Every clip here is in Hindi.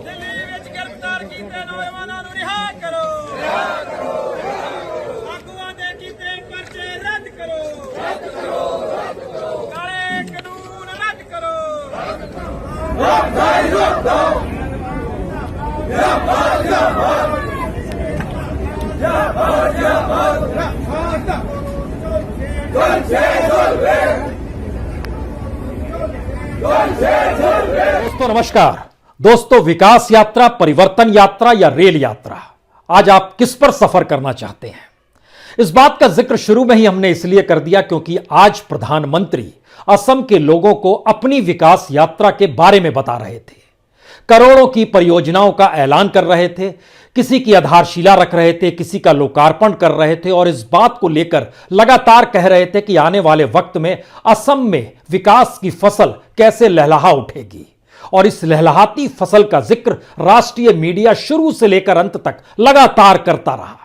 ਦਿੱਲੀ ਵਿੱਚ ਗ੍ਰਿਫਤਾਰ ਕੀਤੇ ਨੌਜਵਾਨਾਂ ਨੂੰ ਰਿਹਾ ਕਰੋ। ਆਗੂਆਂ ਦੇ ਕੀਤੇ ਪਰਚੇ ਰੱਦ ਕਰੋ। ਕਾਲੇ ਕਾਨੂੰਨ ਰੱਦ ਕਰੋ। दोस्तों नमस्कार। दोस्तों, विकास यात्रा, परिवर्तन यात्रा या रेल यात्रा, आज आप किस पर सफर करना चाहते हैं? इस बात का जिक्र शुरू में ही हमने इसलिए कर दिया क्योंकि आज प्रधानमंत्री असम के लोगों को अपनी विकास यात्रा के बारे में बता रहे थे। करोड़ों की परियोजनाओं का ऐलान कर रहे थे, किसी की आधारशिला रख रहे थे, किसी का लोकार्पण कर रहे थे और इस बात को लेकर लगातार कह रहे थे कि आने वाले वक्त में असम में विकास की फसल कैसे लहलहा उठेगी। और इस लहलहाती फसल का जिक्र राष्ट्रीय मीडिया शुरू से लेकर अंत तक लगातार करता रहा।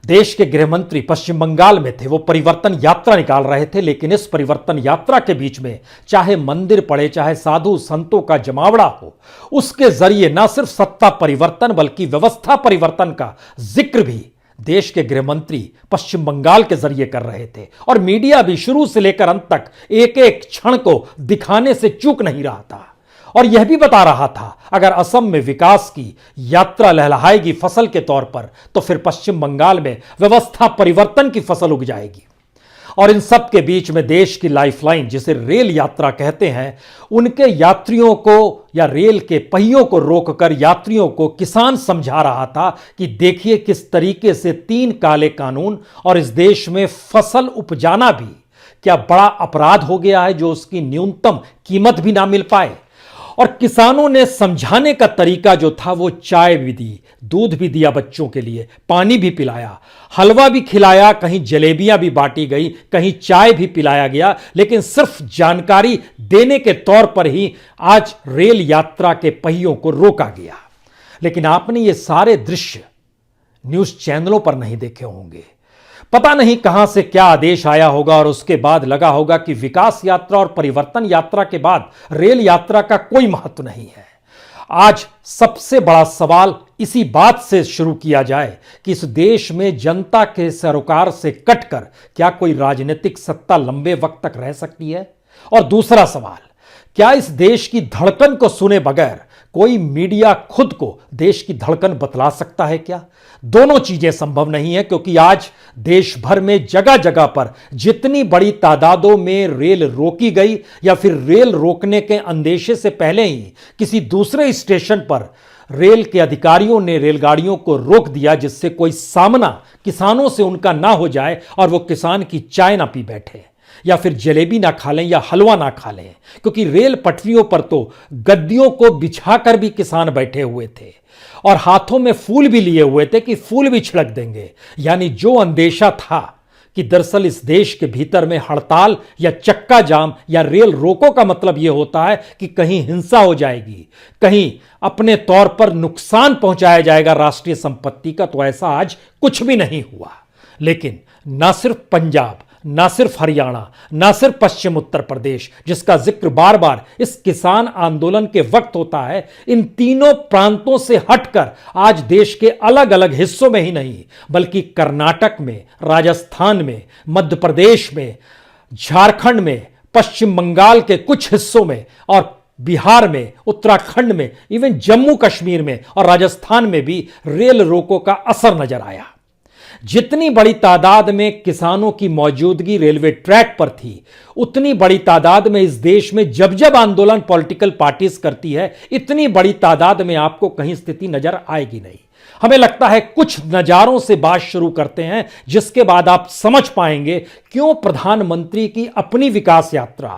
देश के गृह मंत्री पश्चिम बंगाल में थे, वो परिवर्तन यात्रा निकाल रहे थे, लेकिन इस परिवर्तन यात्रा के बीच में चाहे मंदिर पड़े, चाहे साधु संतों का जमावड़ा हो, उसके जरिए न सिर्फ सत्ता परिवर्तन बल्कि व्यवस्था परिवर्तन का जिक्र भी देश के गृह मंत्री पश्चिम बंगाल के जरिए कर रहे थे। और मीडिया भी शुरू से लेकर अंत तक एक एक क्षण को दिखाने से चूक नहीं रहा था और यह भी बता रहा था अगर असम में विकास की यात्रा लहलहाएगी फसल के तौर पर, तो फिर पश्चिम बंगाल में व्यवस्था परिवर्तन की फसल उग जाएगी। और इन सब के बीच में देश की लाइफलाइन, जिसे रेल यात्रा कहते हैं, उनके यात्रियों को या रेल के पहियों को रोककर यात्रियों को किसान समझा रहा था कि देखिए किस तरीके से 3 काले कानून और इस देश में फसल उपजाना भी क्या बड़ा अपराध हो गया है जो उसकी न्यूनतम कीमत भी ना मिल पाए। और किसानों ने समझाने का तरीका जो था वो चाय भी दी, दूध भी दिया बच्चों के लिए, पानी भी पिलाया, हलवा भी खिलाया, कहीं जलेबियां भी बांटी गई, कहीं चाय भी पिलाया गया, लेकिन सिर्फ जानकारी देने के तौर पर ही आज रेल यात्रा के पहियों को रोका गया। लेकिन आपने ये सारे दृश्य न्यूज चैनलों पर नहीं देखे होंगे। पता नहीं कहां से क्या आदेश आया होगा और उसके बाद लगा होगा कि विकास यात्रा और परिवर्तन यात्रा के बाद रेल यात्रा का कोई महत्व नहीं है। आज सबसे बड़ा सवाल इसी बात से शुरू किया जाए कि इस देश में जनता के सरोकार से कटकर क्या कोई राजनीतिक सत्ता लंबे वक्त तक रह सकती है? और दूसरा सवाल, क्या इस देश की धड़कन को सुने बगैर कोई मीडिया खुद को देश की धड़कन बतला सकता है क्या? दोनों चीजें संभव नहीं है, क्योंकि आज देश भर में जगह जगह पर जितनी बड़ी तादादों में रेल रोकी गई या फिर रेल रोकने के अंदेशे से पहले ही किसी दूसरे स्टेशन पर रेल के अधिकारियों ने रेलगाड़ियों को रोक दिया, जिससे कोई सामना किसानों से उनका ना हो जाए और वो किसान की चाय ना पी बैठे या फिर जलेबी ना खा लें या हलवा ना खा लें। क्योंकि रेल पटरियों पर तो गद्दियों को बिछाकर भी किसान बैठे हुए थे और हाथों में फूल भी लिए हुए थे कि फूल भी छिड़क देंगे। यानी जो अंदेशा था कि दरअसल इस देश के भीतर में हड़ताल या चक्का जाम या रेल रोको का मतलब यह होता है कि कहीं हिंसा हो जाएगी, कहीं अपने तौर पर नुकसान पहुंचाया जाएगा राष्ट्रीय संपत्ति का, तो ऐसा आज कुछ भी नहीं हुआ। लेकिन ना सिर्फ पंजाब, ना सिर्फ हरियाणा, ना सिर्फ पश्चिम उत्तर प्रदेश, जिसका जिक्र बार बार इस किसान आंदोलन के वक्त होता है, इन तीनों प्रांतों से हटकर आज देश के अलग अलग हिस्सों में ही नहीं बल्कि कर्नाटक में, राजस्थान में, मध्य प्रदेश में, झारखंड में, पश्चिम बंगाल के कुछ हिस्सों में और बिहार में, उत्तराखंड में, इवन जम्मू कश्मीर में और राजस्थान में भी रेल रोको का असर नजर आया। जितनी बड़ी तादाद में किसानों की मौजूदगी रेलवे ट्रैक पर थी, उतनी बड़ी तादाद में इस देश में जब जब आंदोलन पॉलिटिकल पार्टीज करती है, इतनी बड़ी तादाद में आपको कहीं स्थिति नजर आएगी नहीं। हमें लगता है कुछ नजारों से बात शुरू करते हैं, जिसके बाद आप समझ पाएंगे क्यों प्रधानमंत्री की अपनी विकास यात्रा,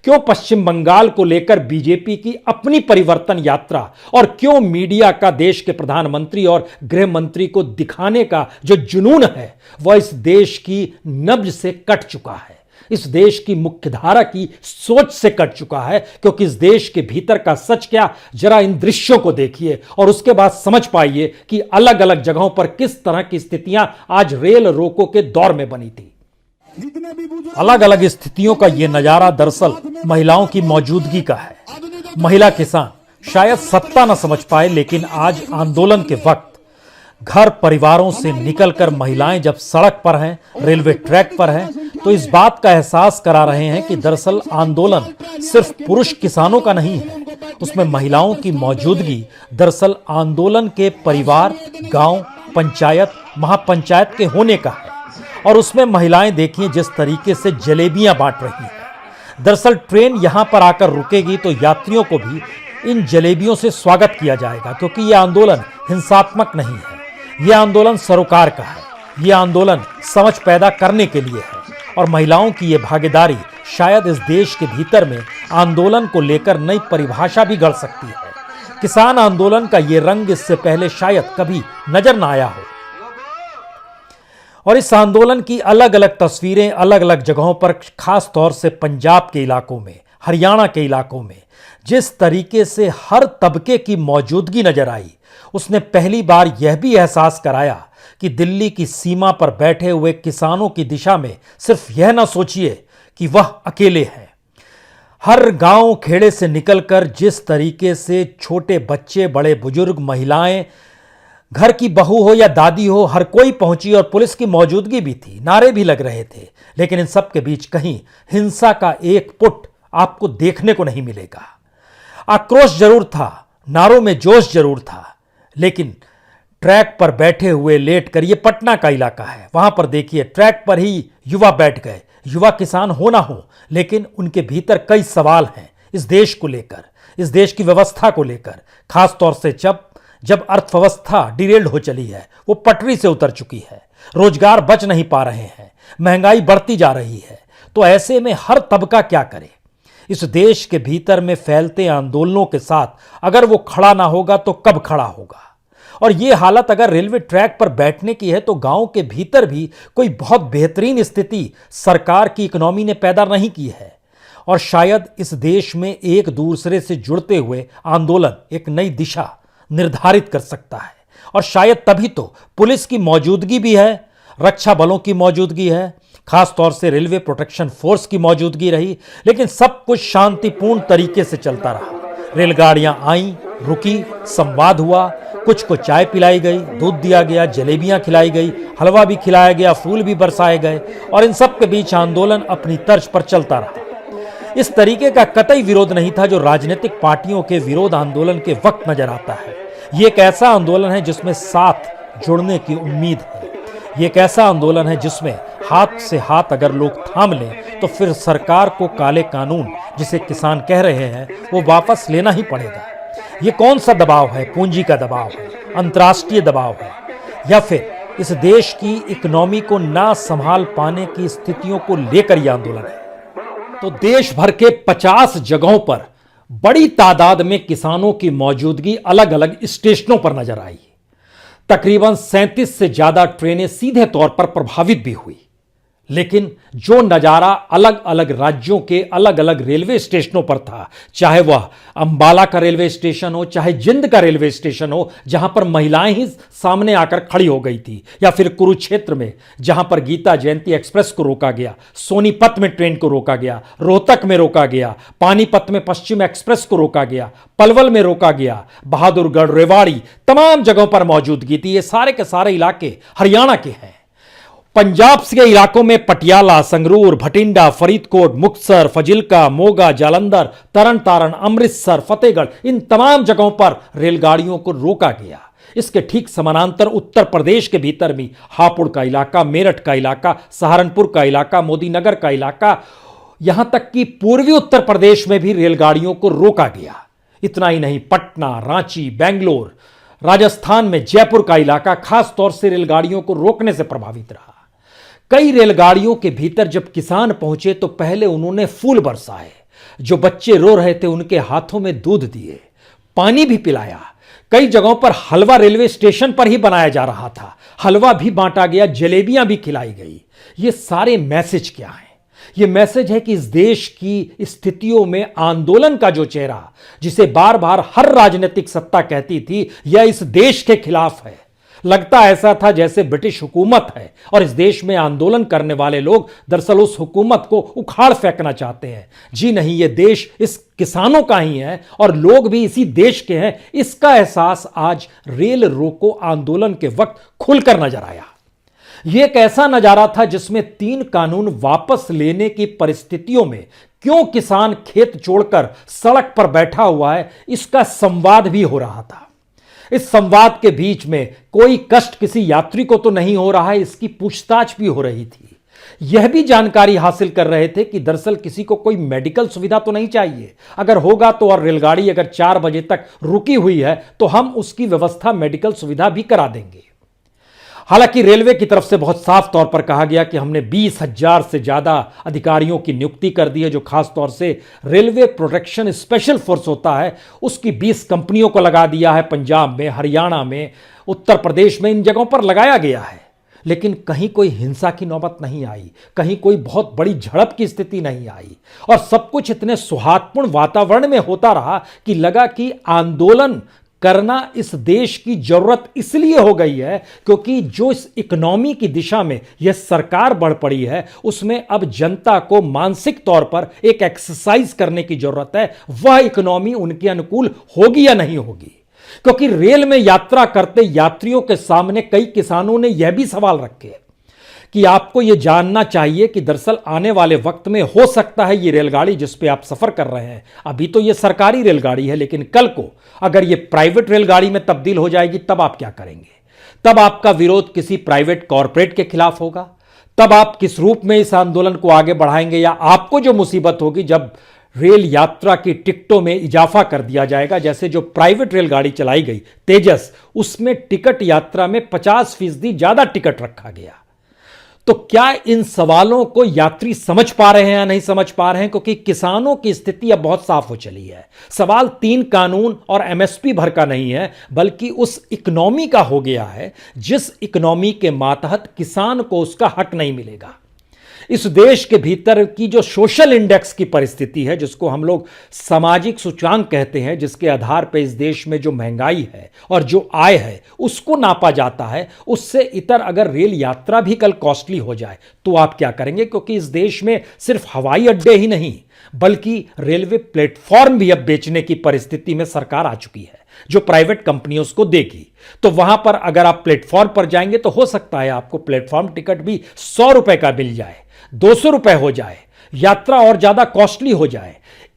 क्यों पश्चिम बंगाल को लेकर बीजेपी की अपनी परिवर्तन यात्रा और क्यों मीडिया का देश के प्रधानमंत्री और गृह मंत्री को दिखाने का जो जुनून है वह इस देश की नब्ज से कट चुका है, इस देश की मुख्यधारा की सोच से कट चुका है। क्योंकि इस देश के भीतर का सच क्या, जरा इन दृश्यों को देखिए और उसके बाद समझ पाइए कि अलग अलग जगहों पर किस तरह की स्थितियां आज रेल रोको के दौर में बनी थी। अलग अलग स्थितियों का यह नजारा दरअसल महिलाओं की मौजूदगी का है। महिला किसान शायद सत्ता न समझ पाए, लेकिन आज आंदोलन के वक्त घर परिवारों से निकलकर महिलाएं जब सड़क पर हैं, रेलवे ट्रैक पर हैं, तो इस बात का एहसास करा रहे हैं कि दरअसल आंदोलन सिर्फ पुरुष किसानों का नहीं है, उसमें महिलाओं की मौजूदगी दरअसल आंदोलन के परिवार, गांव, पंचायत, महापंचायत के होने का है। और उसमें महिलाएं देखिए जिस तरीके से जलेबियां बांट रही हैं। दरअसल ट्रेन यहां पर आकर रुकेगी तो यात्रियों को भी इन जलेबियों से स्वागत किया जाएगा, क्योंकि यह आंदोलन हिंसात्मक नहीं है, यह आंदोलन सरोकार का है, यह आंदोलन समझ पैदा करने के लिए है। और महिलाओं की यह भागीदारी शायद इस देश के भीतर में आंदोलन को लेकर नई परिभाषा भी गढ़ सकती है। किसान आंदोलन का यह रंग इससे पहले शायद कभी नजर न आया हो। और इस आंदोलन की अलग अलग तस्वीरें अलग अलग जगहों पर, खास तौर से पंजाब के इलाकों में, हरियाणा के इलाकों में जिस तरीके से हर तबके की मौजूदगी नजर आई, उसने पहली बार यह भी एहसास कराया कि दिल्ली की सीमा पर बैठे हुए किसानों की दिशा में सिर्फ यह ना सोचिए कि वह अकेले हैं। हर गांव खेड़े से निकलकर जिस तरीके से छोटे बच्चे, बड़े बुजुर्ग, महिलाएं, घर की बहू हो या दादी हो, हर कोई पहुंची और पुलिस की मौजूदगी भी थी, नारे भी लग रहे थे, लेकिन इन सब के बीच कहीं हिंसा का एक पुट आपको देखने को नहीं मिलेगा। आक्रोश जरूर था, नारों में जोश जरूर था, लेकिन ट्रैक पर बैठे हुए लेटकर, ये पटना का इलाका है, वहां पर देखिए ट्रैक पर ही युवा बैठ गए। युवा किसान हो ना हो, लेकिन उनके भीतर कई सवाल हैं इस देश को लेकर, इस देश की व्यवस्था को लेकर, खास तौर से जब अर्थव्यवस्था डिरेल्ड हो चली है, वो पटरी से उतर चुकी है, रोजगार बच नहीं पा रहे हैं, महंगाई बढ़ती जा रही है। तो ऐसे में हर तबका क्या करे? इस देश के भीतर में फैलते आंदोलनों के साथ अगर वो खड़ा ना होगा तो कब खड़ा होगा? और ये हालत अगर रेलवे ट्रैक पर बैठने की है तो गांव के भीतर भी कोई बहुत बेहतरीन स्थिति सरकार की इकोनॉमी ने पैदा नहीं की है। और शायद इस देश में एक दूसरे से जुड़ते हुए आंदोलन एक नई दिशा निर्धारित कर सकता है। और शायद तभी तो पुलिस की मौजूदगी भी है, रक्षा बलों की मौजूदगी है, खास तौर से रेलवे प्रोटेक्शन फोर्स की मौजूदगी रही, लेकिन सब कुछ शांतिपूर्ण तरीके से चलता रहा। रेलगाड़ियां आईं, रुकी, संवाद हुआ, कुछ को चाय पिलाई गई, दूध दिया गया, जलेबियां खिलाई गई, हलवा भी खिलाया गया, फूल भी बरसाए गए, और इन सब के बीच आंदोलन अपनी तर्ज पर चलता रहा। इस तरीके का कतई विरोध नहीं था जो राजनीतिक पार्टियों के विरोध आंदोलन के वक्त नजर आता है। ये एक ऐसा आंदोलन है जिसमें साथ जुड़ने की उम्मीद है। ये एक ऐसा आंदोलन है जिसमें हाथ से हाथ अगर लोग थाम लें तो फिर सरकार को काले कानून, जिसे किसान कह रहे हैं, वो वापस लेना ही पड़ेगा। ये कौन सा दबाव है? पूंजी का दबाव है, अंतर्राष्ट्रीय दबाव है, या फिर इस देश की इकोनॉमी को ना संभाल पाने की स्थितियों को लेकर यह आंदोलन है? तो देश भर के 50 जगहों पर बड़ी तादाद में किसानों की मौजूदगी अलग अलग स्टेशनों पर नजर आई। तकरीबन 37 से ज्यादा ट्रेनें सीधे तौर पर प्रभावित भी हुई, लेकिन जो नजारा अलग अलग राज्यों के अलग अलग रेलवे स्टेशनों पर था, चाहे वह अंबाला का रेलवे स्टेशन हो, चाहे जिंद का रेलवे स्टेशन हो जहां पर महिलाएं ही सामने आकर खड़ी हो गई थी, या फिर कुरुक्षेत्र में जहां पर गीता जयंती एक्सप्रेस को रोका गया, सोनीपत में ट्रेन को रोका गया, रोहतक में रोका गया, पानीपत में पश्चिम एक्सप्रेस को रोका गया, पलवल में रोका गया, बहादुरगढ़, रेवाड़ी, तमाम जगहों पर मौजूदगी थी। ये सारे के सारे इलाके हरियाणा के हैं। पंजाब के इलाकों में पटियाला, संगरूर, भटिंडा, फरीदकोट, मुक्तसर, फजिल्का, मोगा, जालंधर, तरन तारण, अमृतसर, फतेहगढ़, इन तमाम जगहों पर रेलगाड़ियों को रोका गया। इसके ठीक समानांतर उत्तर प्रदेश के भीतर भी हापुड़ का इलाका, मेरठ का इलाका, सहारनपुर का इलाका, मोदीनगर का इलाका, यहां तक कि पूर्वी उत्तर प्रदेश में भी रेलगाड़ियों को रोका गया। इतना ही नहीं, पटना, रांची, बेंगलोर, राजस्थान में जयपुर का इलाका खास तौर से रेलगाड़ियों को रोकने से प्रभावित रहा। कई रेलगाड़ियों के भीतर जब किसान पहुंचे तो पहले उन्होंने फूल बरसाए, जो बच्चे रो रहे थे उनके हाथों में दूध दिए, पानी भी पिलाया। कई जगहों पर हलवा रेलवे स्टेशन पर ही बनाया जा रहा था, हलवा भी बांटा गया, जलेबियां भी खिलाई गई। ये सारे मैसेज क्या हैं? ये मैसेज है कि इस देश की स्थितियों में आंदोलन का जो चेहरा, जिसे बार बार हर राजनीतिक सत्ता कहती थी यह इस देश के खिलाफ है, लगता ऐसा था जैसे ब्रिटिश हुकूमत है और इस देश में आंदोलन करने वाले लोग दरअसल उस हुकूमत को उखाड़ फेंकना चाहते हैं। जी नहीं, ये देश इस किसानों का ही है और लोग भी इसी देश के हैं। इसका एहसास आज रेल रोको आंदोलन के वक्त खुलकर नजर आया। यह एक ऐसा नजारा था जिसमें 3 कानून वापस लेने की परिस्थितियों में क्यों किसान खेत छोड़कर सड़क पर बैठा हुआ है, इसका संवाद भी हो रहा था। इस संवाद के बीच में कोई कष्ट किसी यात्री को तो नहीं हो रहा है, इसकी पूछताछ भी हो रही थी। यह भी जानकारी हासिल कर रहे थे कि दरअसल किसी को कोई मेडिकल सुविधा तो नहीं चाहिए। अगर होगा तो, और रेलगाड़ी अगर 4 बजे तक रुकी हुई है तो हम उसकी व्यवस्था मेडिकल सुविधा भी करा देंगे। हालांकि रेलवे की तरफ से बहुत साफ तौर पर कहा गया कि हमने 20,000 से ज्यादा अधिकारियों की नियुक्ति कर दी है, जो खास तौर से रेलवे प्रोटेक्शन स्पेशल फोर्स होता है उसकी 20 कंपनियों को लगा दिया है। पंजाब में, हरियाणा में, उत्तर प्रदेश में, इन जगहों पर लगाया गया है। लेकिन कहीं कोई हिंसा की नौबत नहीं आई, कहीं कोई बहुत बड़ी झड़प की स्थिति नहीं आई और सब कुछ इतने सौहार्दपूर्ण वातावरण में होता रहा कि लगा कि आंदोलन करना इस देश की जरूरत इसलिए हो गई है क्योंकि जो इस इकोनॉमी की दिशा में यह सरकार बढ़ पड़ी है उसमें अब जनता को मानसिक तौर पर एक एक्सरसाइज करने की जरूरत है। वह इकोनॉमी उनके अनुकूल होगी या नहीं होगी, क्योंकि रेल में यात्रा करते यात्रियों के सामने कई किसानों ने यह भी सवाल रखे कि आपको यह जानना चाहिए कि दरअसल आने वाले वक्त में हो सकता है ये रेलगाड़ी जिस पे आप सफर कर रहे हैं, अभी तो ये सरकारी रेलगाड़ी है, लेकिन कल को अगर ये प्राइवेट रेलगाड़ी में तब्दील हो जाएगी तब आप क्या करेंगे? तब आपका विरोध किसी प्राइवेट कॉरपोरेट के खिलाफ होगा। तब आप किस रूप में इस आंदोलन को आगे बढ़ाएंगे? या आपको जो मुसीबत होगी जब रेल यात्रा की टिकटों में इजाफा कर दिया जाएगा, जैसे जो प्राइवेट रेलगाड़ी चलाई गई तेजस, उसमें टिकट यात्रा में 50% ज्यादा टिकट रखा गया। तो क्या इन सवालों को यात्री समझ पा रहे हैं या नहीं समझ पा रहे हैं? क्योंकि किसानों की स्थिति अब बहुत साफ हो चली है। सवाल 3 कानून और एमएसपी भर का नहीं है, बल्कि उस इकोनॉमी का हो गया है जिस इकोनॉमी के मातहत किसान को उसका हक नहीं मिलेगा। इस देश के भीतर की जो सोशल इंडेक्स की परिस्थिति है, जिसको हम लोग सामाजिक सूचकांक कहते हैं, जिसके आधार पर इस देश में जो महंगाई है और जो आय है उसको नापा जाता है, उससे इतर अगर रेल यात्रा भी कल कॉस्टली हो जाए तो आप क्या करेंगे? क्योंकि इस देश में सिर्फ हवाई अड्डे ही नहीं बल्कि रेलवे प्लेटफॉर्म भी अब बेचने की परिस्थिति में सरकार आ चुकी है, जो प्राइवेट कंपनियों को देगी। तो वहां पर अगर आप प्लेटफॉर्म पर जाएंगे तो हो सकता है आपको प्लेटफॉर्म टिकट भी 100 रुपए का मिल जाए, 200 रुपए हो जाए, यात्रा और ज्यादा कॉस्टली हो जाए।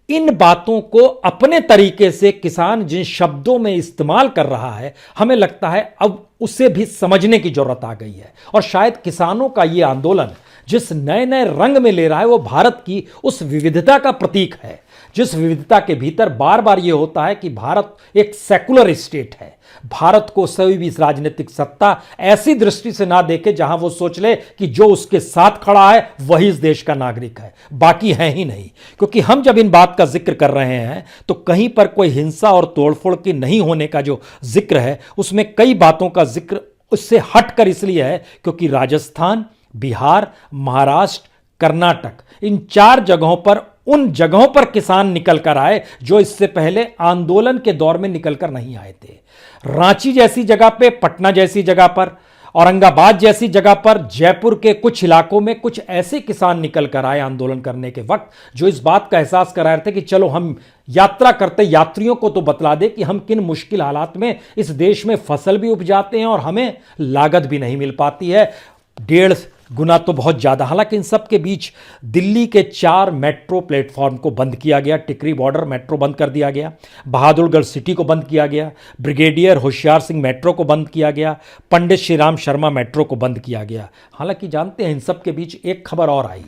इन बातों को अपने तरीके से किसान जिन शब्दों में इस्तेमाल कर रहा है, हमें लगता है अब उसे भी समझने की जरूरत आ गई है। और शायद किसानों का यह आंदोलन जिस नए नए रंग में ले रहा है वो भारत की उस विविधता का प्रतीक है, जिस विविधता के भीतर बार बार यह होता है कि भारत एक सेकुलर स्टेट है। भारत को कोई भी राजनीतिक सत्ता ऐसी दृष्टि से ना देखे जहां वो सोच ले कि जो उसके साथ खड़ा है वही इस देश का नागरिक है, बाकी है ही नहीं। क्योंकि हम जब इन बात का जिक्र कर रहे हैं तो कहीं पर कोई हिंसा और तोड़फोड़ की नहीं होने का जो जिक्र है उसमें कई बातों का जिक्र उससे हटकर इसलिए है क्योंकि राजस्थान, बिहार, महाराष्ट्र, कर्नाटक, इन 4 जगहों पर, उन जगहों पर किसान निकल कर आए जो इससे पहले आंदोलन के दौर में निकल कर नहीं आए थे। रांची जैसी जगह पे, पटना जैसी जगह पर, औरंगाबाद जैसी जगह पर, जयपुर के कुछ इलाकों में कुछ ऐसे किसान निकल कर आए आंदोलन करने के वक्त जो इस बात का एहसास करा रहे थे कि चलो हम यात्रा करते यात्रियों को तो बतला दे कि हम किन मुश्किल हालात में इस देश में फसल भी उपजाते हैं और हमें लागत भी नहीं मिल पाती है, 1.5 गुना तो बहुत ज्यादा। हालांकि इन सब के बीच दिल्ली के 4 मेट्रो प्लेटफॉर्म को बंद किया गया, टिकरी बॉर्डर मेट्रो बंद कर दिया गया, बहादुरगढ़ सिटी को बंद किया गया, ब्रिगेडियर होशियार सिंह मेट्रो को बंद किया गया, पंडित श्रीराम शर्मा मेट्रो को बंद किया गया। हालांकि जानते हैं इन सब के बीच एक खबर और आई,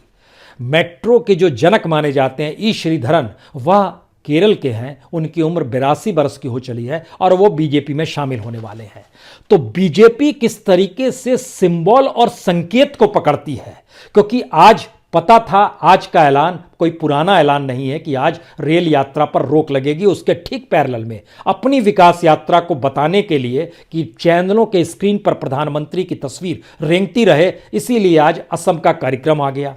मेट्रो के जो जनक माने जाते हैं ई श्रीधरन, वह केरल के हैं, उनकी उम्र 82 वर्ष की हो चली है और वो बीजेपी में शामिल होने वाले हैं। तो बीजेपी किस तरीके से सिंबल और संकेत को पकड़ती है, क्योंकि आज पता था, आज का ऐलान कोई पुराना ऐलान नहीं है कि आज रेल यात्रा पर रोक लगेगी। उसके ठीक पैरेलल में अपनी विकास यात्रा को बताने के लिए कि चैनलों के स्क्रीन पर प्रधानमंत्री की तस्वीर रेंगती रहे, इसीलिए आज असम का कार्यक्रम आ गया।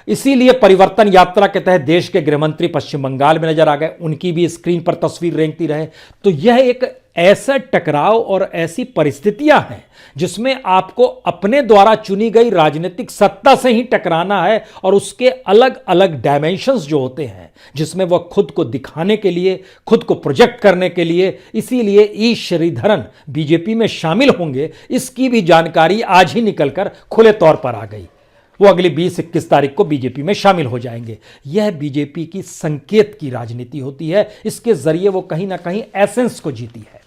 इसीलिए परिवर्तन यात्रा के तहत देश के गृहमंत्री पश्चिम बंगाल में नजर आ गए, उनकी भी स्क्रीन पर तस्वीर रेंगती रहे। तो यह एक ऐसा टकराव और ऐसी परिस्थितियां हैं जिसमें आपको अपने द्वारा चुनी गई राजनीतिक सत्ता से ही टकराना है और उसके अलग अलग डायमेंशंस जो होते हैं जिसमें वह खुद को दिखाने के लिए, खुद को प्रोजेक्ट करने के लिए, इसीलिए ई श्रीधरन बीजेपी में शामिल होंगे, इसकी भी जानकारी आज ही निकलकर खुले तौर पर आ गई। वो अगली 20-21 तारीख को बीजेपी में शामिल हो जाएंगे। यह बीजेपी की संकेत की राजनीति होती है, इसके जरिए वो कहीं ना कहीं एसेंस को जीती है।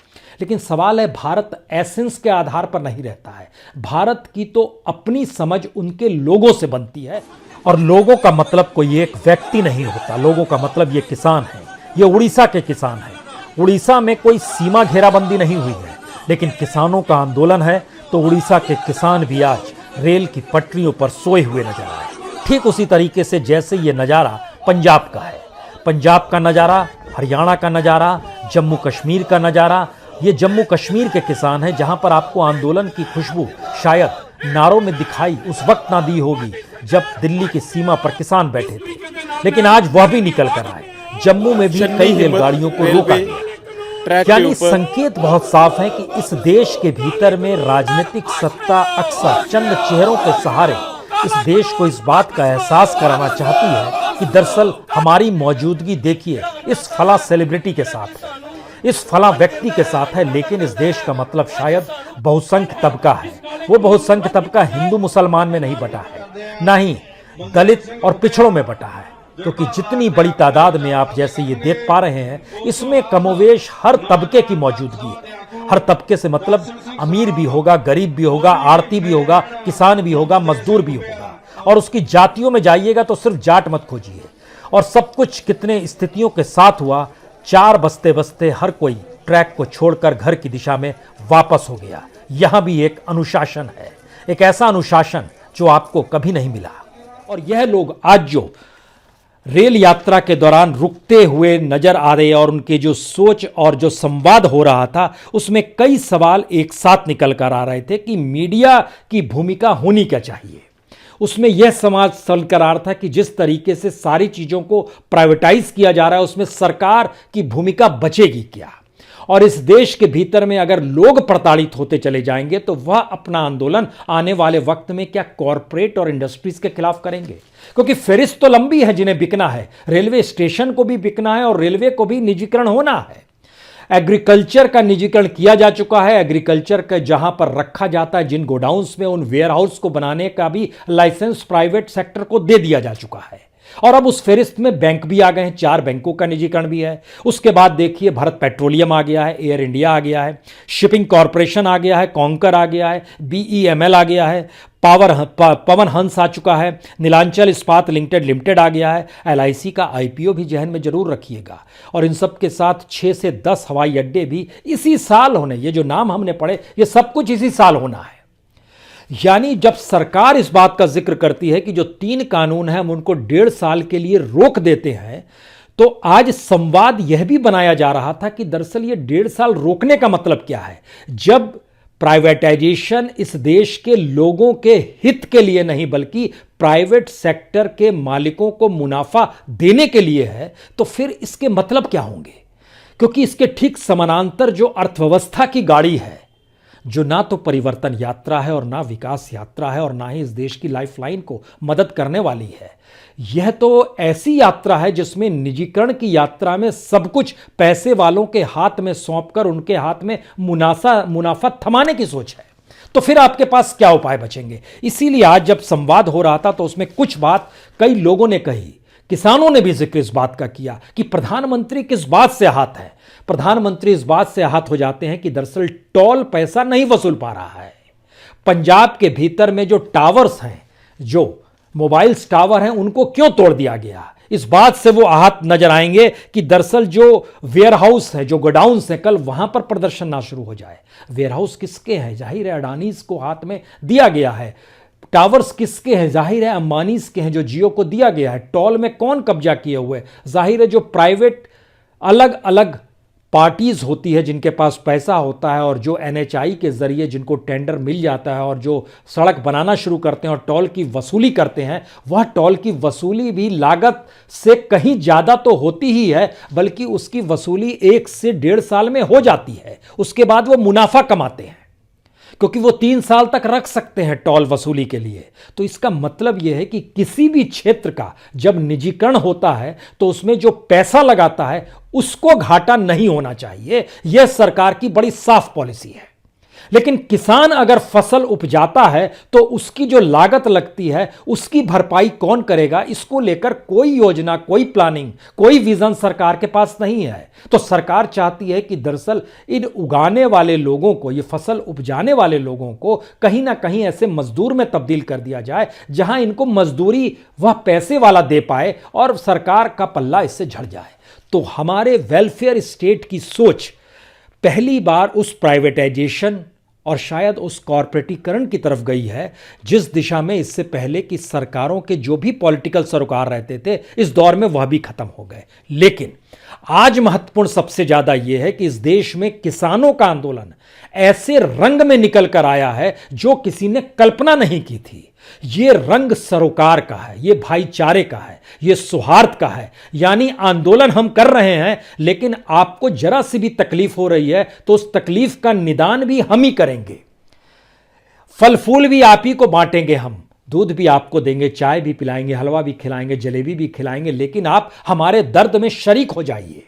लेकिन सवाल है, भारत एसेंस के आधार पर नहीं रहता है। भारत की तो अपनी समझ उनके लोगों से बनती है, और लोगों का मतलब कोई एक व्यक्ति नहीं होता। लोगों का मतलब ये किसान है, ये उड़ीसा के किसान हैं। उड़ीसा में कोई सीमा घेराबंदी नहीं हुई है, लेकिन किसानों का आंदोलन है, तो उड़ीसा के किसान भी आज रेल की पटरियों पर सोए हुए नजर आए। ठीक उसी तरीके से जैसे ये नज़ारा पंजाब का है, पंजाब का नज़ारा, हरियाणा का नज़ारा, जम्मू कश्मीर का नज़ारा। ये जम्मू कश्मीर के किसान हैं जहां पर आपको आंदोलन की खुशबू शायद नारों में दिखाई उस वक्त ना दी होगी जब दिल्ली की सीमा पर किसान बैठे थे, लेकिन आज वह भी निकल कर आए। जम्मू में भी कई रेलगाड़ियों को रोका गया। यानी संकेत बहुत साफ है कि इस देश के भीतर में राजनीतिक सत्ता अक्सर चंद चेहरों के सहारे इस देश को इस बात का एहसास कराना चाहती है कि दरअसल हमारी मौजूदगी देखिए इस फला सेलिब्रिटी के साथ है, इस फला व्यक्ति के साथ है। लेकिन इस देश का मतलब शायद बहुसंख्य तबका है। वो बहुसंख्य तबका हिंदू मुसलमान में नहीं बटा है, ना ही दलित और पिछड़ों में बटा है, क्योंकि जितनी बड़ी तादाद में आप जैसे ये देख पा रहे हैं, इसमें कमोवेश हर तबके की मौजूदगी है। हर तबके से मतलब अमीर भी होगा, गरीब भी होगा, आड़ती भी होगा, किसान भी होगा, मजदूर भी होगा। और उसकी जातियों में जाइएगा तो सिर्फ जाट मत खोजिए। और सब कुछ कितने स्थितियों के साथ हुआ, 4 बजते बजते हर कोई ट्रैक को छोड़कर घर की दिशा में वापस हो गया। यहां भी एक अनुशासन है, एक ऐसा अनुशासन जो आपको कभी नहीं मिला। और यह लोग आज जो रेल यात्रा के दौरान रुकते हुए नजर आ रहे और उनके जो सोच और जो संवाद हो रहा था, उसमें कई सवाल एक साथ निकल कर आ रहे थे कि मीडिया की भूमिका होनी क्या चाहिए। उसमें यह समाज चल कर आ रहा था कि जिस तरीके से सारी चीजों को प्राइवेटाइज किया जा रहा है, उसमें सरकार की भूमिका बचेगी क्या। और इस देश के भीतर में अगर लोग प्रताड़ित होते चले जाएंगे तो वह अपना आंदोलन आने वाले वक्त में क्या कॉरपोरेट और इंडस्ट्रीज के खिलाफ करेंगे, क्योंकि फेरिस्त तो लंबी है जिन्हें बिकना है। रेलवे स्टेशन को भी बिकना है और रेलवे को भी निजीकरण होना है। एग्रीकल्चर का निजीकरण किया जा चुका है। एग्रीकल्चर का जहां पर रखा जाता है जिन गोडाउन्स में, उन वेयर हाउस को बनाने का भी लाइसेंस प्राइवेट सेक्टर को दे दिया जा चुका है। और अब उस फेरिस्त में बैंक भी आ गए हैं, 4 बैंकों का निजीकरण भी है। उसके बाद देखिए भारत पेट्रोलियम आ गया है, एयर इंडिया आ गया है, शिपिंग कॉरपोरेशन आ गया है, कॉन्कर आ गया है, BEML आ गया है, पवन हंस आ चुका है, नीलांचल इस्पात लिमिटेड आ गया है। LIC का IPO भी जहन में जरूर रखिएगा। और इन सब के साथ 6 से 10 हवाई अड्डे भी इसी साल होने, ये जो नाम हमने पढ़े ये सब कुछ इसी साल होना है। यानी जब सरकार इस बात का जिक्र करती है कि जो 3 कानून हैं हम उनको 1.5 साल के लिए रोक देते हैं, तो आज संवाद यह भी बनाया जा रहा था कि दरअसल ये 1.5 साल रोकने का मतलब क्या है। जब प्राइवेटाइजेशन इस देश के लोगों के हित के लिए नहीं बल्कि प्राइवेट सेक्टर के मालिकों को मुनाफा देने के लिए है, तो फिर इसके मतलब क्या होंगे। क्योंकि इसके ठीक समानांतर जो अर्थव्यवस्था की गाड़ी है, जो ना तो परिवर्तन यात्रा है और ना विकास यात्रा है और ना ही इस देश की लाइफलाइन को मदद करने वाली है, यह तो ऐसी यात्रा है जिसमें निजीकरण की यात्रा में सब कुछ पैसे वालों के हाथ में सौंपकर उनके हाथ में मुनाफा थमाने की सोच है। तो फिर आपके पास क्या उपाय बचेंगे। इसीलिए आज जब संवाद हो रहा था तो उसमें कुछ बात कई लोगों ने कही, किसानों ने भी जिक्र इस बात का किया कि प्रधानमंत्री किस बात से आहत है। प्रधानमंत्री इस बात से आहत हो जाते हैं कि दरअसल टोल पैसा नहीं वसूल पा रहा है। पंजाब के भीतर में जो टावर्स हैं, जो मोबाइल टावर हैं, उनको क्यों तोड़ दिया गया, इस बात से वो आहत नजर आएंगे कि दरअसल जो वेयर हाउस है, जो गोडाउन्स हैं, कल वहां पर प्रदर्शन ना शुरू हो जाए। वेयर हाउस किसके हैं, जाहिर है अडानीज को हाथ में दिया गया है। टावर्स किसके हैं, जाहिर है अंबानीज के हैं जो जियो को दिया गया है। टोल में कौन कब्जा किए हुए, जाहिर है जो प्राइवेट अलग अलग पार्टीज होती है जिनके पास पैसा होता है और जो एनएचआई के जरिए जिनको टेंडर मिल जाता है और जो सड़क बनाना शुरू करते हैं और टोल की वसूली करते हैं, वह टोल की वसूली भी लागत से कहीं ज़्यादा तो होती ही है, बल्कि उसकी वसूली 1 से 1.5 साल में हो जाती है। उसके बाद वो मुनाफा कमाते हैं क्योंकि वो 3 साल तक रख सकते हैं टोल वसूली के लिए। तो इसका मतलब यह है कि किसी भी क्षेत्र का जब निजीकरण होता है तो उसमें जो पैसा लगाता है उसको घाटा नहीं होना चाहिए। यह सरकार की बड़ी साफ पॉलिसी है। लेकिन किसान अगर फसल उपजाता है तो उसकी जो लागत लगती है उसकी भरपाई कौन करेगा, इसको लेकर कोई योजना, कोई प्लानिंग, कोई विजन सरकार के पास नहीं है। तो सरकार चाहती है कि दरअसल इन उगाने वाले लोगों को, ये फसल उपजाने वाले लोगों को कहीं ना कहीं ऐसे मजदूर में तब्दील कर दिया जाए जहां इनको मजदूरी वह पैसे वाला दे पाए और सरकार का पल्ला इससे झड़ जाए। तो हमारे वेलफेयर स्टेट की सोच पहली बार उस प्राइवेटाइजेशन और शायद उस कॉर्पोरेटीकरण की तरफ गई है जिस दिशा में इससे पहले की सरकारों के जो भी पॉलिटिकल सरोकार रहते थे इस दौर में वह भी खत्म हो गए। लेकिन आज महत्वपूर्ण सबसे ज्यादा यह है कि इस देश में किसानों का आंदोलन ऐसे रंग में निकल कर आया है जो किसी ने कल्पना नहीं की थी। ये रंग सरोकार का है, ये भाईचारे का है, ये सौहार्द का है। यानी आंदोलन हम कर रहे हैं लेकिन आपको जरा सी भी तकलीफ हो रही है तो उस तकलीफ का निदान भी हम ही करेंगे। फल फूल भी आप ही को बांटेंगे, हम दूध भी आपको देंगे, चाय भी पिलाएंगे, हलवा भी खिलाएंगे, जलेबी भी खिलाएंगे, लेकिन आप हमारे दर्द में शरीक हो जाइए।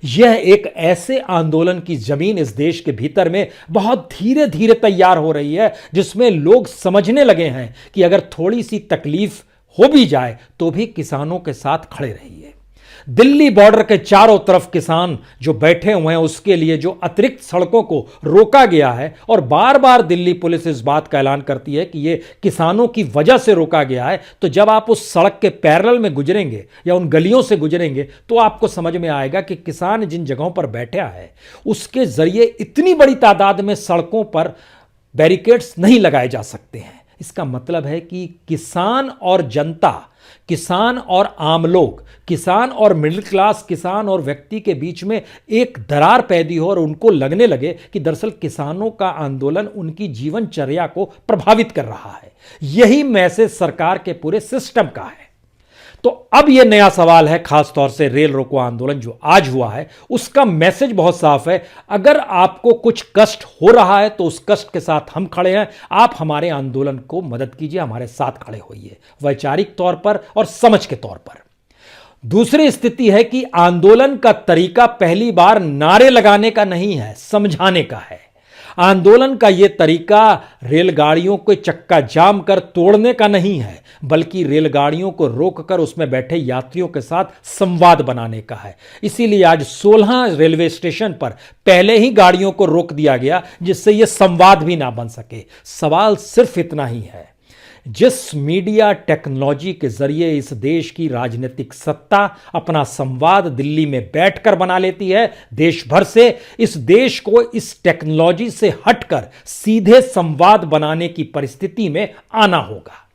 यह एक ऐसे आंदोलन की जमीन इस देश के भीतर में बहुत धीरे धीरे तैयार हो रही है जिसमें लोग समझने लगे हैं कि अगर थोड़ी सी तकलीफ हो भी जाए तो भी किसानों के साथ खड़े रहिए। दिल्ली बॉर्डर के चारों तरफ किसान जो बैठे हुए हैं उसके लिए जो अतिरिक्त सड़कों को रोका गया है और बार बार दिल्ली पुलिस इस बात का ऐलान करती है कि यह किसानों की वजह से रोका गया है, तो जब आप उस सड़क के पैरेलल में गुजरेंगे या उन गलियों से गुजरेंगे तो आपको समझ में आएगा कि किसान जिन जगहों पर बैठा है उसके जरिए इतनी बड़ी तादाद में सड़कों पर बैरिकेड्स नहीं लगाए जा सकते हैं। इसका मतलब है कि किसान और जनता, किसान और आम लोग, किसान और मिडिल क्लास, किसान और व्यक्ति के बीच में एक दरार पैदा हो और उनको लगने लगे कि दरअसल किसानों का आंदोलन उनकी जीवनचर्या को प्रभावित कर रहा है। यही मैसेज सरकार के पूरे सिस्टम का है। तो अब यह नया सवाल है, खासतौर से रेल रोको आंदोलन जो आज हुआ है उसका मैसेज बहुत साफ है। अगर आपको कुछ कष्ट हो रहा है तो उस कष्ट के साथ हम खड़े हैं, आप हमारे आंदोलन को मदद कीजिए, हमारे साथ खड़े होइए, वैचारिक तौर पर और समझ के तौर पर। दूसरी स्थिति है कि आंदोलन का तरीका पहली बार नारे लगाने का नहीं है, समझाने का है। आंदोलन का यह तरीका रेलगाड़ियों को चक्का जाम कर तोड़ने का नहीं है, बल्कि रेलगाड़ियों को रोककर उसमें बैठे यात्रियों के साथ संवाद बनाने का है। इसीलिए आज 16 रेलवे स्टेशन पर पहले ही गाड़ियों को रोक दिया गया जिससे यह संवाद भी ना बन सके। सवाल सिर्फ इतना ही है, जिस मीडिया टेक्नोलॉजी के जरिए इस देश की राजनीतिक सत्ता अपना संवाद दिल्ली में बैठकर बना लेती है देश भर से, इस देश को इस टेक्नोलॉजी से हटकर सीधे संवाद बनाने की परिस्थिति में आना होगा।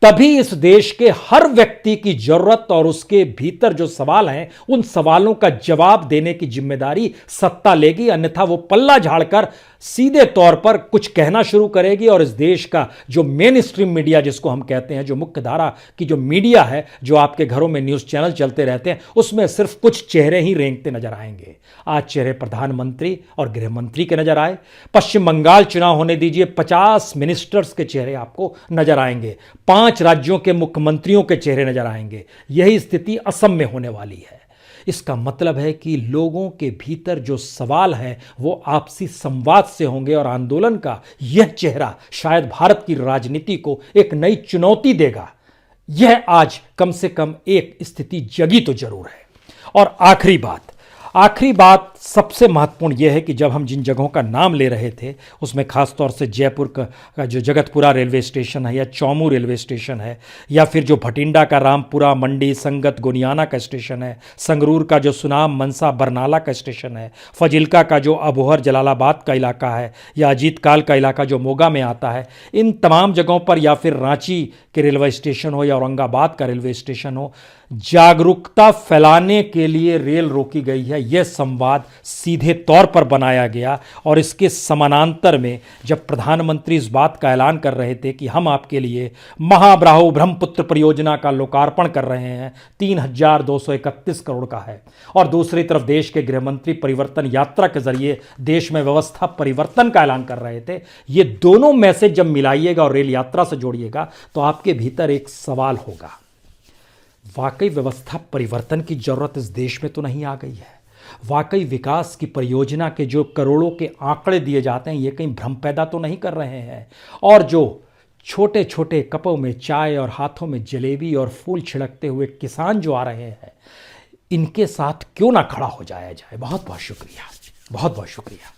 तभी इस देश के हर व्यक्ति की जरूरत और उसके भीतर जो सवाल हैं उन सवालों का जवाब देने की जिम्मेदारी सत्ता लेगी, अन्यथा वो पल्ला झाड़कर सीधे तौर पर कुछ कहना शुरू करेगी और इस देश का जो मेन स्ट्रीम मीडिया जिसको हम कहते हैं, जो मुख्य धारा की जो मीडिया है, जो आपके घरों में न्यूज चैनल चलते रहते हैं, उसमें सिर्फ कुछ चेहरे ही रेंगते नजर आएंगे। आज चेहरे प्रधानमंत्री और गृह मंत्री के नजर आए, पश्चिम बंगाल चुनाव होने दीजिए, 50 मिनिस्टर्स के चेहरे आपको नजर आएंगे, 5 राज्यों के मुख्यमंत्रियों के चेहरे नजर आएंगे। यही स्थिति असम में होने वाली है। इसका मतलब है कि लोगों के भीतर जो सवाल हैं वो आपसी संवाद से होंगे और आंदोलन का यह चेहरा शायद भारत की राजनीति को एक नई चुनौती देगा। यह आज कम से कम एक स्थिति जगी तो जरूर है। और आखिरी बात सबसे महत्वपूर्ण यह है कि जब हम जिन जगहों का नाम ले रहे थे उसमें खासतौर से जयपुर का जो जगतपुरा रेलवे स्टेशन है या चौमू रेलवे स्टेशन है, या फिर जो भटिंडा का रामपुरा, मंडी, संगत, गोनियाना का स्टेशन है, संगरूर का जो सुनाम, मनसा, बरनाला का स्टेशन है, फजिल्का का जो अबोहर जलालाबाद का इलाका है, या अजीतकाल का इलाका जो मोगा में आता है, इन तमाम जगहों पर, या फिर रांची के रेलवे स्टेशन हो या औरंगाबाद का रेलवे स्टेशन हो, जागरूकता फैलाने के लिए रेल रोकी गई है। यह संवाद सीधे तौर पर बनाया गया और इसके समानांतर में जब प्रधानमंत्री इस बात का ऐलान कर रहे थे कि हम आपके लिए महाबाहु ब्रह्मपुत्र परियोजना का लोकार्पण कर रहे हैं, 3,231 करोड़ का है, और दूसरी तरफ देश के गृहमंत्री परिवर्तन यात्रा के जरिए देश में व्यवस्था परिवर्तन का ऐलान कर रहे थे, ये दोनों मैसेज जब मिलाइएगा और रेल यात्रा से जोड़िएगा तो आपके भीतर एक सवाल होगा, वाकई व्यवस्था परिवर्तन की जरूरत इस देश में तो नहीं आ गई है? वाकई विकास की परियोजना के जो करोड़ों के आंकड़े दिए जाते हैं ये कहीं भ्रम पैदा तो नहीं कर रहे हैं? और जो छोटे छोटे कपों में चाय और हाथों में जलेबी और फूल छिड़कते हुए किसान जो आ रहे हैं, इनके साथ क्यों ना खड़ा हो जाया जाए? बहुत बहुत शुक्रिया, बहुत बहुत शुक्रिया।